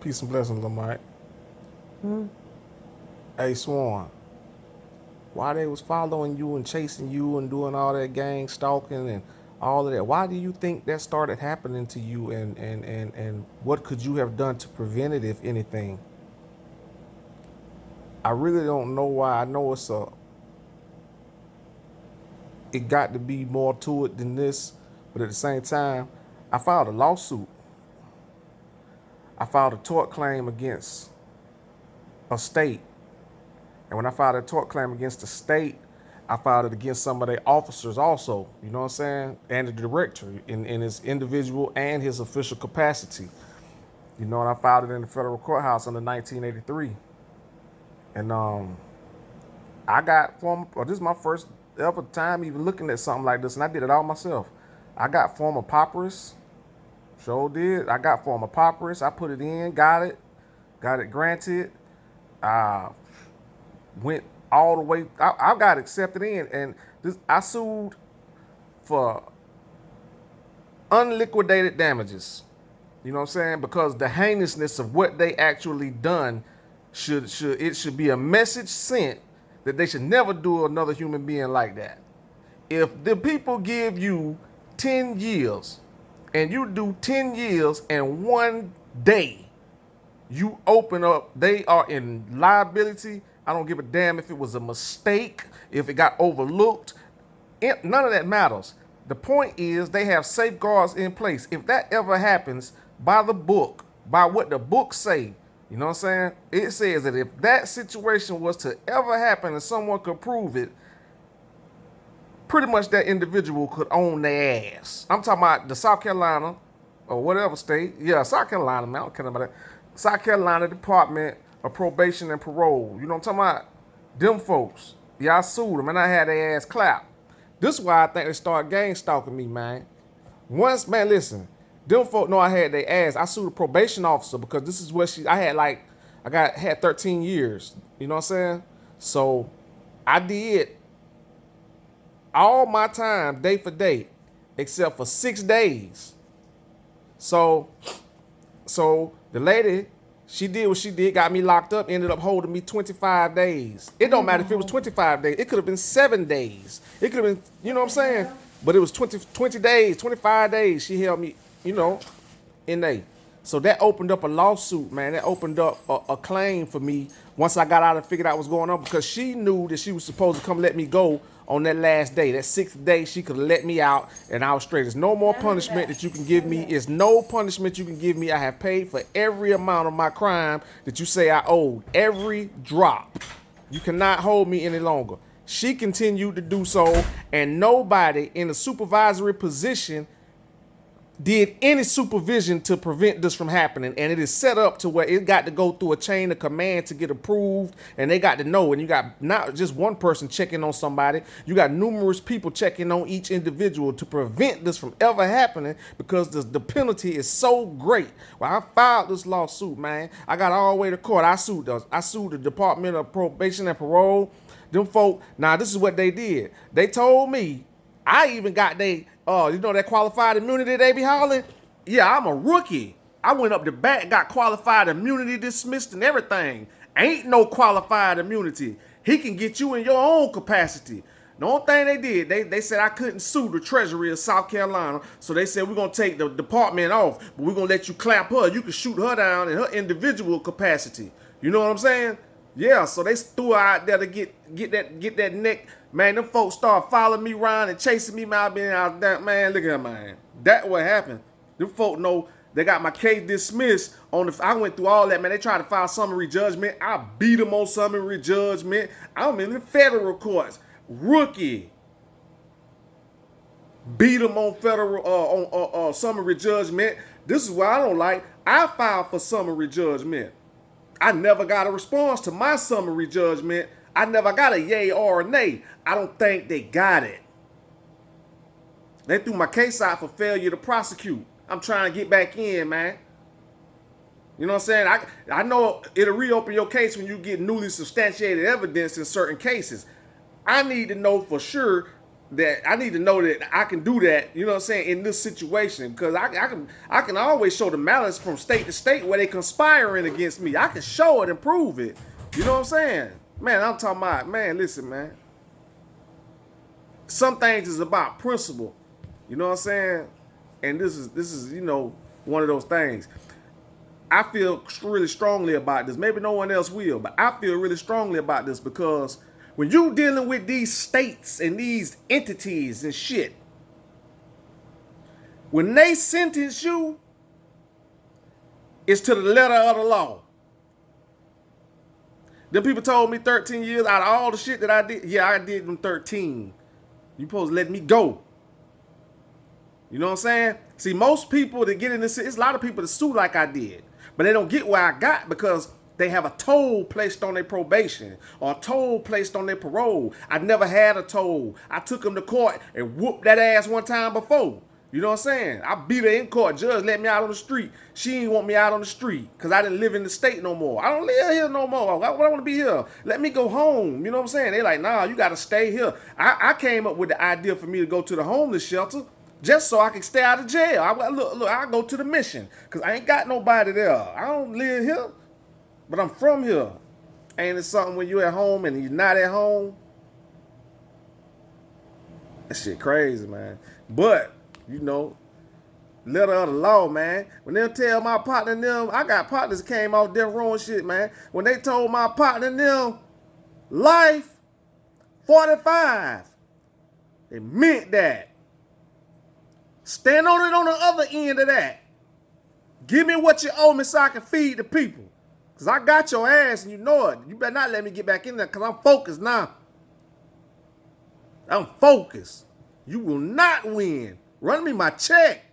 Peace and blessings, Lamite. Hey, Swann, why they was following you and chasing you and doing all that gang stalking and all of that? Why do you think that started happening to you, and what could you have done to prevent it, if anything? I really don't know why. I know it got to be more to it than this, but at the same time, I filed a lawsuit. I filed a tort claim against a state. And when I filed a tort claim against the state, I filed it against some of their officers also, you know what I'm saying? And the director in his individual and his official capacity. You know, and I filed it in the federal courthouse under 1983. And I got this is my first ever time even looking at something like this, and I did it all myself. I got former papyrus, sure did. I got former papyrus. I put it in, got it granted. I went all the way. I got accepted in, and I sued for unliquidated damages. You know what I'm saying? Because the heinousness of what they actually done should be a message sent that they should never do another human being like that. If the people give you 10 years and you do 10 years and 1 day, you open up, they are in liability. I don't give a damn if it was a mistake, if it got overlooked. None of that matters. The point is they have safeguards in place. If that ever happens by the book, by what the book say, you know what I'm saying? It says that if that situation was to ever happen and someone could prove it, pretty much that individual could own their ass. I'm talking about the South Carolina or whatever state. Yeah, South Carolina, man. I don't care about that. South Carolina Department of Probation and Parole. You know what I'm talking about? Them folks. Yeah, I sued them and I had their ass clapped. This is why I think they started gang stalking me, man. Once, man, listen. Them folk know I had their ass. I sued a probation officer because this is what I had 13 years. You know what I'm saying? So I did all my time day for day except for 6 days. So the lady, she did what she did, got me locked up, ended up holding me 25 days. It don't matter if it was 25 days. It could have been 7 days. It could have been, you know what I'm saying? But it was 20 days, 25 days she held me, you know, in there. So that opened up a lawsuit, man. That opened up a claim for me once I got out and figured out what's going on, because she knew that she was supposed to come let me go on that last day. That 6th day, she could have let me out and I was straight. There's no more punishment that you can give me. It's no punishment you can give me. I have paid for every amount of my crime that you say I owed. Every drop. You cannot hold me any longer. She continued to do so, and nobody in a supervisory position did any supervision to prevent this from happening. And it is set up to where it got to go through a chain of command to get approved, and they got to know. And you got not just one person checking on somebody, you got numerous people checking on each individual to prevent this from ever happening, because the penalty is so great. Well, I filed this lawsuit, man. I got all the way to court. I sued the Department of Probation and Parole. Them folk, now this is what they did. They told me, I even got you know that qualified immunity they be hollering? Yeah, I'm a rookie. I went up the back, got qualified immunity dismissed and everything. Ain't no qualified immunity. He can get you in your own capacity. The only thing they did, they said I couldn't sue the Treasury of South Carolina, so they said we're going to take the department off, but we're going to let you clap her. You can shoot her down in her individual capacity. You know what I'm saying? Yeah, so they threw her out there to get that neck. Man, them folks started following me around and chasing me. Man, look at that, man. That what happened. Them folks know they got my case dismissed. I went through all that, man. They tried to file summary judgment. I beat them on summary judgment. I'm in the federal courts. Rookie. Beat them on federal summary judgment. This is what I don't like. I filed for summary judgment. I never got a response to my summary judgment. I never got a yay or a nay. I don't think they got it. They threw my case out for failure to prosecute. I'm trying to get back in, man. You know what I'm saying? I know it'll reopen your case when you get newly substantiated evidence in certain cases. I need to know for sure that I need to know that I can do that, you know what I'm saying, in this situation. Because I can always show the malice from state to state where they conspiring against me. I can show it and prove it. You know what I'm saying? Man, I'm talking about, man, listen, man. Some things is about principle. You know what I'm saying? And this is, you know, one of those things. I feel really strongly about this. Maybe no one else will, but I feel really strongly about this because when you dealing with these states and these entities and shit, when they sentence you, it's to the letter of the law. Them people told me 13 years out of all the shit that I did. Yeah, I did them 13. You supposed to let me go. You know what I'm saying? See, most people that get in this, it's a lot of people that sue like I did, but they don't get where I got because they have a toll placed on their probation or a toll placed on their parole. I never had a toll. I took them to court and whooped that ass one time before. You know what I'm saying? I beat her in court. Judge let me out on the street. She didn't want me out on the street because I didn't live in the state no more. I don't live here no more. I want to be here. Let me go home. You know what I'm saying? They like, nah, you got to stay here. I came up with the idea for me to go to the homeless shelter just so I can stay out of jail. Look, I go to the mission because I ain't got nobody there. I don't live here, but I'm from here. Ain't it something when you're at home and you're not at home? That shit crazy, man. But you know, letter of the law, man. When they tell my partner and them, I got partners that came off death row and shit, man. When they told my partner and them, life, 45, they meant that. Stand on it on the other end of that. Give me what you owe me so I can feed the people. Because I got your ass and you know it. You better not let me get back in there because I'm focused now. I'm focused. You will not win. Run me my check.